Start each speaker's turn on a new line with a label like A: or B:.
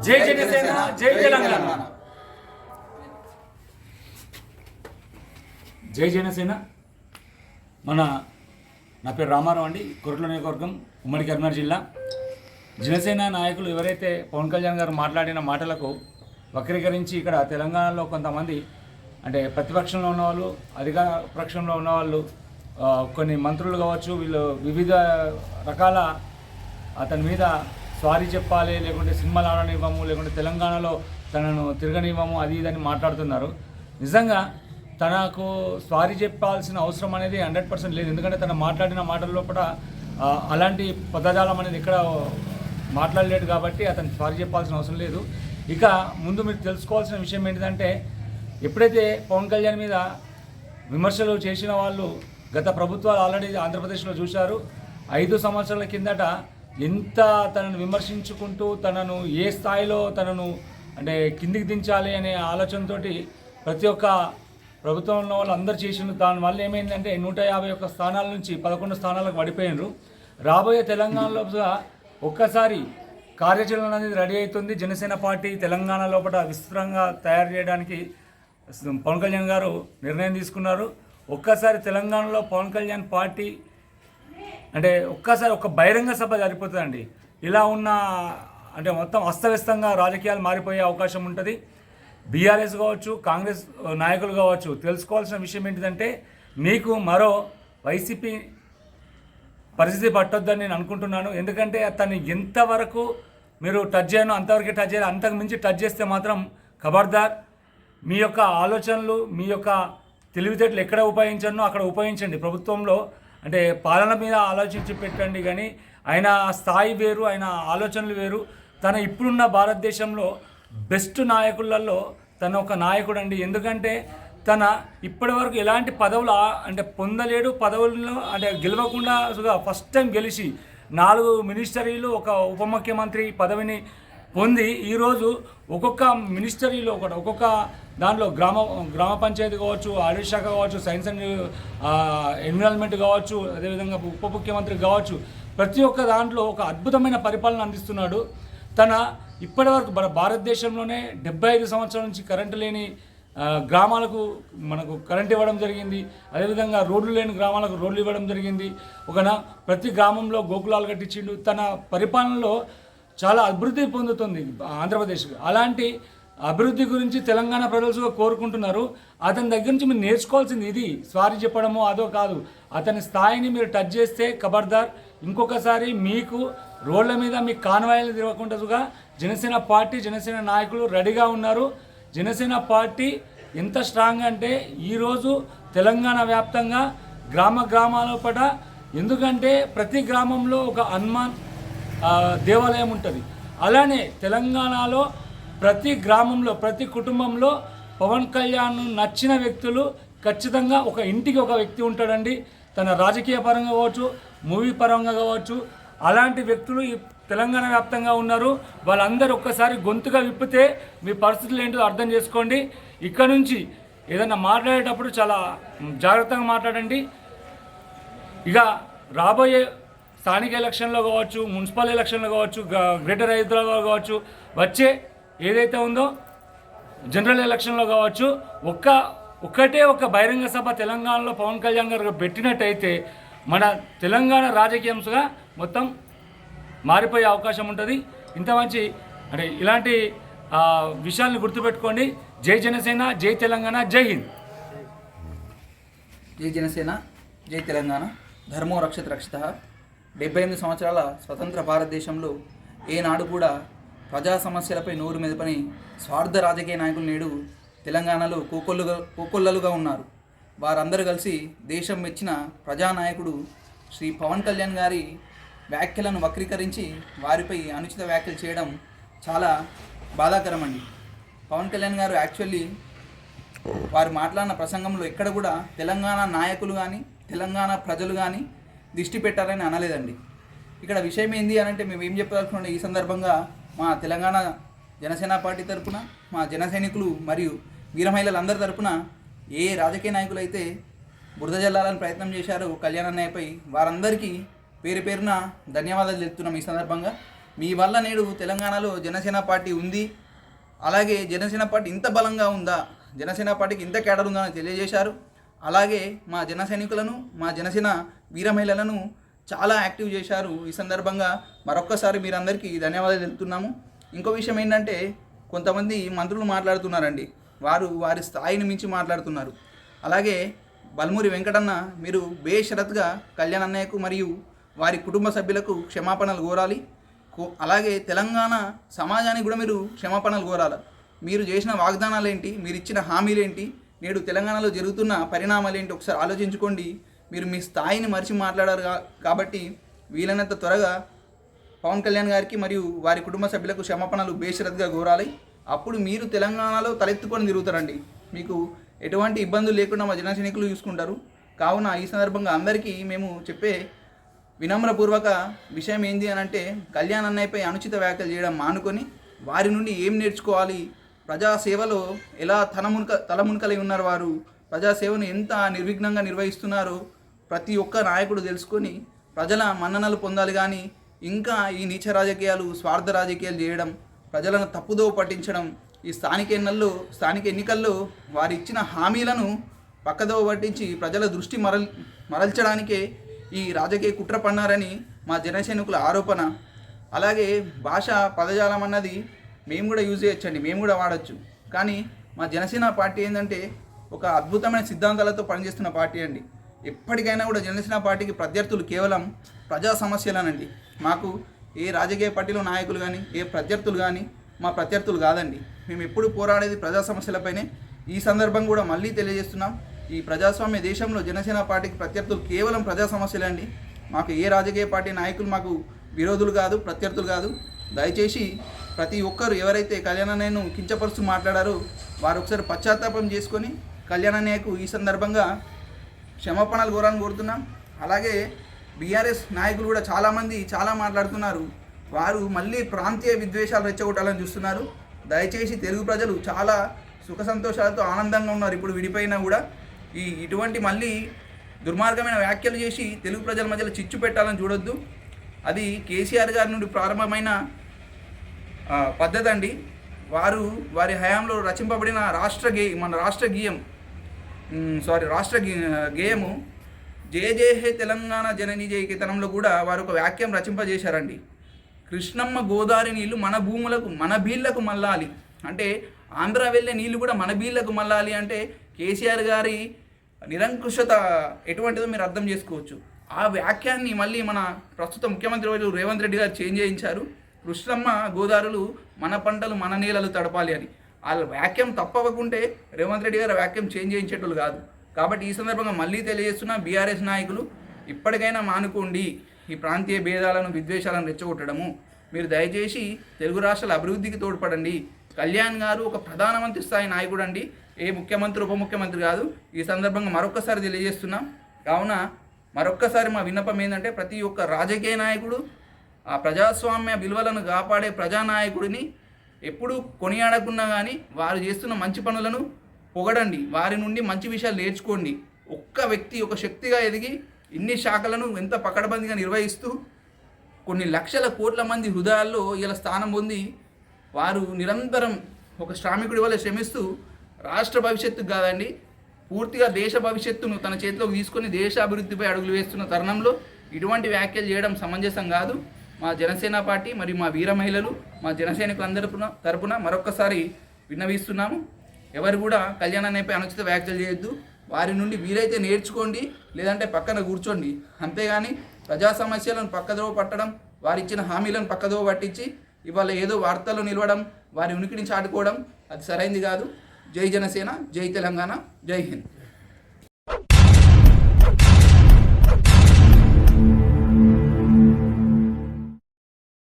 A: జై జనసేన జై తెలంగాణ. జై జనసేన. నా పేరు రామారావు అండి, కొరట్ల నియోజకవర్గం, ఉమ్మడి కరీంనగర్ జిల్లా. జనసేన నాయకులు ఎవరైతే పవన్ కళ్యాణ్ గారు మాట్లాడిన మాటలకు వక్రీకరించి ఇక్కడ తెలంగాణలో కొంతమంది అంటే ప్రతిపక్షంలో ఉన్నవాళ్ళు, అధికార పక్షంలో ఉన్నవాళ్ళు, కొన్ని మంత్రులు కావచ్చు, వీళ్ళు వివిధ రకాల అతని మీద సారీ చెప్పాలి, లేకుంటే సినిమాలు ఆడనివ్వము, లేకుంటే తెలంగాణలో తనను తిరగనివ్వము, అది ఇదని మాట్లాడుతున్నారు. నిజంగా తనకు సారీ చెప్పాల్సిన అవసరం అనేది 100% లేదు. ఎందుకంటే తను మాట్లాడిన మాటల్లో కూడా అలాంటి పదజాలం అనేది ఇక్కడ మాట్లాడలేడు కాబట్టి అతను సారీ చెప్పాల్సిన అవసరం లేదు. ఇక ముందు మీరు తెలుసుకోవాల్సిన విషయం ఏంటంటే, ఎప్పుడైతే పవన్ కళ్యాణ్ మీద విమర్శలు చేసిన వాళ్ళు గత ప్రభుత్వాలు ఆల్రెడీ ఆంధ్రప్రదేశ్లో చూశారు. 5 సంవత్సరాల కిందట ఎంత తనను విమర్శించుకుంటూ తనను ఏ స్థాయిలో తనను అంటే కిందికి దించాలి అనే ఆలోచనతో ప్రతి ఒక్క ప్రభుత్వంలో వాళ్ళు అందరు చేసిన దానివల్ల ఏమైందంటే 151 స్థానాల నుంచి 11 స్థానాలకు పడిపోయినారు. రాబోయే తెలంగాణలో ఒక్కసారి కార్యాచరణ అనేది రెడీ అవుతుంది. జనసేన పార్టీ తెలంగాణ లోపల విస్తృతంగా తయారు చేయడానికి పవన్ కళ్యాణ్ గారు నిర్ణయం తీసుకున్నారు. ఒక్కసారి తెలంగాణలో పవన్ కళ్యాణ్ పార్టీ అంటే ఒక్కసారి ఒక బహిరంగ సభ సరిపోతుందండి. ఇలా ఉన్న అంటే మొత్తం అస్తవ్యస్తంగా రాజకీయాలు మారిపోయే అవకాశం ఉంటుంది. బీఆర్ఎస్ కావచ్చు, కాంగ్రెస్ నాయకులు కావచ్చు, తెలుసుకోవాల్సిన విషయం ఏంటిదంటే, మీకు మరో వైసీపీ పరిస్థితి పట్టొద్దని నేను అనుకుంటున్నాను. ఎందుకంటే అతన్ని ఎంతవరకు మీరు టచ్ చేయను అంతవరకే టచ్ చేయాలి. అంతకు మించి టచ్ చేస్తే మాత్రం ఖబర్దార్. మీ యొక్క ఆలోచనలు, మీ యొక్క తెలివితేటలు ఎక్కడ ఉపయోగించను అక్కడ ఉపయోగించండి. ప్రభుత్వంలో అంటే పాలన మీద ఆలోచించి పెట్టండి, కానీ ఆయన స్థాయి వేరు, ఆయన ఆలోచనలు వేరు. తన ఇప్పుడున్న భారతదేశంలో బెస్ట్ నాయకులలో తన ఒక నాయకుడు అండి. ఎందుకంటే తన ఇప్పటి వరకు ఎలాంటి పదవులు అంటే పొందలేడు. పదవుల్లో అంటే గెలవకుండా ఫస్ట్ టైం గెలిచి 4 మినిస్టరీలు, ఒక ఉప ముఖ్యమంత్రి పదవిని పొంది ఈరోజు ఒక్కొక్క మినిస్టరీలో ఒక్కొక్క దాంట్లో గ్రామ పంచాయతీ కావచ్చు, ఆరోగ్య శాఖ కావచ్చు, సైన్స్ అండ్ ఎన్విరాన్మెంట్ కావచ్చు, అదేవిధంగా ఉప ముఖ్యమంత్రి కావచ్చు, ప్రతి ఒక్క దాంట్లో ఒక అద్భుతమైన పరిపాలన అందిస్తున్నాడు. తన ఇప్పటివరకు మన భారతదేశంలోనే 75 సంవత్సరాల నుంచి కరెంటు లేని గ్రామాలకు మనకు కరెంట్ ఇవ్వడం జరిగింది. అదేవిధంగా రోడ్లు లేని గ్రామాలకు రోడ్లు ఇవ్వడం జరిగింది. ప్రతి గ్రామంలో గోకులాలు కట్టించిండు. తన పరిపాలనలో చాలా అభివృద్ధి పొందుతుంది ఆంధ్రప్రదేశ్. అలాంటి అభివృద్ధి గురించి తెలంగాణ ప్రజలు కోరుకుంటున్నారు. అతని దగ్గర నుంచి మీరు నేర్చుకోవాల్సింది ఇది. సారీ చెప్పడమో అదో కాదు. అతని స్థాయిని మీరు టచ్ చేస్తే ఖబర్దార్. ఇంకొకసారి మీకు రోడ్ల మీద మీ కాన్వాయిలు తిరగకుండా జనసేన పార్టీ, జనసేన నాయకులు రెడీగా ఉన్నారు. జనసేన పార్టీ ఎంత స్ట్రాంగ్ అంటే ఈరోజు తెలంగాణ వ్యాప్తంగా గ్రామాల పట, ఎందుకంటే ప్రతి గ్రామంలో ఒక హనుమాన్ దేవాలయం ఉంటుంది. అలానే తెలంగాణలో ప్రతి గ్రామంలో, ప్రతి కుటుంబంలో పవన్ కళ్యాణ్ నచ్చిన వ్యక్తులు ఖచ్చితంగా ఒక ఇంటికి ఒక వ్యక్తి ఉంటాడండి. తన రాజకీయ పరంగా కావచ్చు, మూవీ పరంగా కావచ్చు, అలాంటి వ్యక్తులు ఈ తెలంగాణ వ్యాప్తంగా ఉన్నారు. వాళ్ళందరూ ఒక్కసారి గొంతుగా విప్పితే మీ పరిస్థితులు ఏంటో అర్థం చేసుకోండి. ఇక్కడ నుంచి ఏదైనా మాట్లాడేటప్పుడు చాలా జాగ్రత్తగా మాట్లాడండి. ఇక రాబోయే స్థానిక ఎలక్షన్లో కావచ్చు, మున్సిపల్ ఎలక్షన్లో కావచ్చు, గ్రేటర్ హైదరాబాద్ కావచ్చు, వచ్చే ఏదైతే ఉందో జనరల్ ఎలక్షన్లో కావచ్చు, ఒక్కటే ఒక బహిరంగ సభ తెలంగాణలో పవన్ కళ్యాణ్ గారు పెట్టినట్టయితే మన తెలంగాణ రాజకీయంగా మొత్తం మారిపోయే అవకాశం ఉంటుంది. ఇంత మంచి అంటే ఇలాంటి విషయాలను గుర్తుపెట్టుకోండి. జై జనసేన, జై తెలంగాణ, జై హింద్.
B: జై జనసేన, జై తెలంగాణ. ధర్మో రక్షిత రక్షిత. 78 సంవత్సరాల స్వతంత్ర భారతదేశంలో ఏనాడు కూడా ప్రజా సమస్యలపై నోరు మెదపని స్వార్థ రాజకీయ నాయకులు నేడు తెలంగాణలో కోకొల్లలుగా ఉన్నారు. వారందరూ కలిసి దేశం మెచ్చిన ప్రజానాయకుడు శ్రీ పవన్ కళ్యాణ్ గారి వ్యాఖ్యలను వక్రీకరించి వారిపై అనుచిత వ్యాఖ్యలు చేయడం చాలా బాధాకరం అండి. పవన్ కళ్యాణ్ గారు యాక్చువల్లీ వారు మాట్లాడిన ప్రసంగంలో ఎక్కడ కూడా తెలంగాణ నాయకులు కానీ తెలంగాణ ప్రజలు కానీ దిష్టి పెట్టారని అనలేదండి. ఇక్కడ విషయం ఏంది అని అంటే, మేము ఏం చెప్పదలుచుకుంటే ఈ సందర్భంగా మా తెలంగాణ జనసేన పార్టీ తరపున, మా జన సైనికులు మరియు వీర మహిళలందరి తరపున ఏ రాజకీయ నాయకులు అయితే బురద జల్లాలని ప్రయత్నం చేశారో కళ్యాణ్ అన్నయ్యపై, వారందరికీ పేరు పేరున ధన్యవాదాలు తెలుపుతున్నాం ఈ సందర్భంగా. మీ వల్ల నేడు తెలంగాణలో జనసేన పార్టీ ఉంది. అలాగే జనసేన పార్టీ ఇంత బలంగా ఉందా, జనసేన పార్టీకి ఇంత కేడర్ ఉందా అని తెలియజేశారు. అలాగే మా జన సైనికులను, మా జనసేన వీర మహిళలను చాలా యాక్టివ్ చేశారు. ఈ సందర్భంగా మరొక్కసారి మీరందరికీ ధన్యవాదాలు తెలుపుతున్నాము. ఇంకో విషయం ఏంటంటే, కొంతమంది మంత్రులు మాట్లాడుతున్నారండి, వారి స్థాయిని మించి మాట్లాడుతున్నారు. అలాగే బల్మూరి వెంకటన్న, మీరు బేషరత్గా కళ్యాణ్ అన్నయ్యకు మరియు వారి కుటుంబ సభ్యులకు క్షమాపణలు కోరాలి. అలాగే తెలంగాణ సమాజానికి కూడా మీరు క్షమాపణలు కోరాలి. మీరు చేసిన వాగ్దానాలు ఏంటి, మీరు ఇచ్చిన హామీలు ఏంటి, నేడు తెలంగాణలో జరుగుతున్న పరిణామాలు ఏంటి ఒకసారి ఆలోచించుకోండి. మీరు మీ స్థాయిని మరిచి మాట్లాడారు కాబట్టి వీలైనంత త్వరగా పవన్ కళ్యాణ్ గారికి మరియు వారి కుటుంబ సభ్యులకు క్షమాపణలు బేషరత్గా కోరాలి. అప్పుడు మీరు తెలంగాణలో తలెత్తుకొని తిరుగుతారండి. మీకు ఎటువంటి ఇబ్బందులు లేకుండా మా జన సైనికులు చూసుకుంటారు. కావున ఈ సందర్భంగా అందరికీ మేము చెప్పే వినమ్రపూర్వక విషయం ఏంటి అని అంటే, కళ్యాణ్ అన్నయ్యపై అనుచిత వ్యాఖ్యలు చేయడం మానుకొని వారి నుండి ఏం నేర్చుకోవాలి, ప్రజాసేవలో ఎలా తలమునకలై ఉన్నారు, వారు ప్రజాసేవను ఎంత నిర్విఘ్నంగా నిర్వహిస్తున్నారో ప్రతి ఒక్క నాయకుడు తెలుసుకొని ప్రజల మన్ననలు పొందాలి. కానీ ఇంకా ఈ నీచ రాజకీయాలు, స్వార్థ రాజకీయాలు చేయడం, ప్రజలను తప్పుదోవ పట్టించడం, ఈ స్థానిక ఎన్నికల్లో వారు ఇచ్చిన హామీలను పక్కదోవ పట్టించి ప్రజల దృష్టి మరల్చడానికే ఈ రాజకీయ కుట్ర పన్నారని మా జనసైనికుల ఆరోపణ. అలాగే భాష పదజాలం అన్నది మేము కూడా యూజ్ చేయొచ్చండి, మేము కూడా వాడచ్చు. కానీ మా జనసేన పార్టీ ఏంటంటే ఒక అద్భుతమైన సిద్ధాంతాలతో పనిచేస్తున్న పార్టీ అండి. ఎప్పటికైనా కూడా జనసేన పార్టీకి ప్రత్యర్థులు కేవలం ప్రజా సమస్యలనండి. మాకు ఏ రాజకీయ పార్టీలో నాయకులు కానీ, ఏ ప్రత్యర్థులు కానీ మా ప్రత్యర్థులు కాదండి. మేము ఎప్పుడు పోరాడేది ప్రజా సమస్యలపైనే. ఈ సందర్భం కూడా మళ్ళీ తెలియజేస్తున్నాం, ఈ ప్రజాస్వామ్య దేశంలో జనసేన పార్టీకి ప్రత్యర్థులు కేవలం ప్రజా సమస్యలే అండి. మాకు ఏ రాజకీయ పార్టీ నాయకులు మాకు విరోధులు కాదు, ప్రత్యర్థులు కాదు. దయచేసి ప్రతి ఒక్కరు ఎవరైతే కళ్యాణ్ అన్నయ్యను కించపరుస్తూ మాట్లాడారో వారు ఒకసారి పశ్చాత్తాపం చేసుకొని కళ్యాణ్ అన్నయ్యకు ఈ సందర్భంగా క్షమాపణలు కోరుతున్నాం. అలాగే బీఆర్ఎస్ నాయకులు కూడా చాలామంది చాలా మాట్లాడుతున్నారు. వారు మళ్ళీ ప్రాంతీయ విద్వేషాలు రెచ్చగొట్టాలని చూస్తున్నారు. దయచేసి తెలుగు ప్రజలు చాలా సుఖ సంతోషాలతో ఆనందంగా ఉన్నారు. ఇప్పుడు విడిపోయినా కూడా ఇటువంటి మళ్ళీ దుర్మార్గమైన వ్యాఖ్యలు చేసి తెలుగు ప్రజల మధ్యలో చిచ్చు పెట్టాలని చూడొద్దు. అది కేసీఆర్ గారి నుండి ప్రారంభమైన పద్ధతి అండి. వారి హయాంలో రచింపబడిన రాష్ట్ర గేయము జయ జయ హే తెలంగాణ జనని జయకేతనంలో కూడా వారు ఒక వాక్యం రచింపజేశారండి. కృష్ణమ్మ గోదావరి నీళ్లు మన భూములకు, మన బీళ్లకు మల్లాలి అంటే, ఆంధ్ర వెళ్ళే నీళ్లు కూడా మన బీళ్లకు మల్లాలి అంటే కేసీఆర్ గారి నిరంకుశత ఎటువంటిదో మీరు అర్థం చేసుకోవచ్చు. ఆ వాక్యాన్ని మళ్ళీ మన ప్రస్తుత ముఖ్యమంత్రి రేవంత్ రెడ్డి గారు చేంజ్ చేయించారు. కృష్ణమ్మ గోదావరులు మన పంటలు మన నీళ్ళలు తడపాలి అని. ఆ వాక్యం తప్పవకుంటే రేవంత్ రెడ్డి గారు వాక్యం చేంజ్ చేయించేటోళ్ళు కాదు. కాబట్టి ఈ సందర్భంగా మళ్ళీ తెలియజేస్తున్న బీఆర్ఎస్ నాయకులు ఇప్పటికైనా మానుకోండి ఈ ప్రాంతీయ భేదాలను, విద్వేషాలను రెచ్చగొట్టడము. మీరు దయచేసి తెలుగు రాష్ట్రాల అభివృద్ధికి తోడ్పడండి. కళ్యాణ్ గారు ఒక ప్రధానమంత్రి స్థాయి నాయకుడు అండి, ఏ ముఖ్యమంత్రి ఉప ముఖ్యమంత్రి కాదు. ఈ సందర్భంగా మరొక్కసారి తెలియజేస్తున్నాం. కావున మరొక్కసారి మా విన్నపం ఏంటంటే, ప్రతి ఒక్క రాజకీయ నాయకుడు ఆ ప్రజాస్వామ్య విలువలను కాపాడే ప్రజానాయకుడిని ఎప్పుడు కొనియాడకున్నా కానీ వారు చేస్తున్న మంచి పనులను పొగడండి, వారి నుండి మంచి విషయాలు నేర్చుకోండి. ఒక్క వ్యక్తి ఒక శక్తిగా ఎదిగి ఇన్ని శాఖలను ఎంత పకడ్బందీగా నిర్వహిస్తూ కొన్ని లక్షల కోట్ల మంది హృదయాల్లో ఇలా స్థానం పొంది వారు నిరంతరం ఒక శ్రామికుడి వల్ల శ్రమిస్తూ రాష్ట్ర భవిష్యత్తుకు కాదండి, పూర్తిగా దేశ భవిష్యత్తును తన చేతిలోకి తీసుకొని దేశాభివృద్ధిపై అడుగులు వేస్తున్న తరుణంలో ఇటువంటి వ్యాఖ్యలు చేయడం సమంజసం కాదు. మా జనసేన పార్టీ మరియు మా వీర మహిళలు, మా జనసైనికులందరి తరపున మరొక్కసారి విన్నవిస్తున్నాము. ఎవరు కూడా కళ్యాణ్ అన్నయ్యపై అనుచిత వ్యాఖ్యలు చేయొద్దు. వారి నుండి వీలైతే నేర్చుకోండి, లేదంటే పక్కన కూర్చోండి. అంతేగాని ప్రజా సమస్యలను పక్కదోవ పట్టడం, వారు ఇచ్చిన హామీలను పక్కదోవ పట్టించి ఇవాళ ఏదో వార్తల్లో నిలవడం, వారి ఉనికిని చాటుకోవడం అది సరైంది కాదు. జై జనసేన, జై తెలంగాణ, జై హింద్.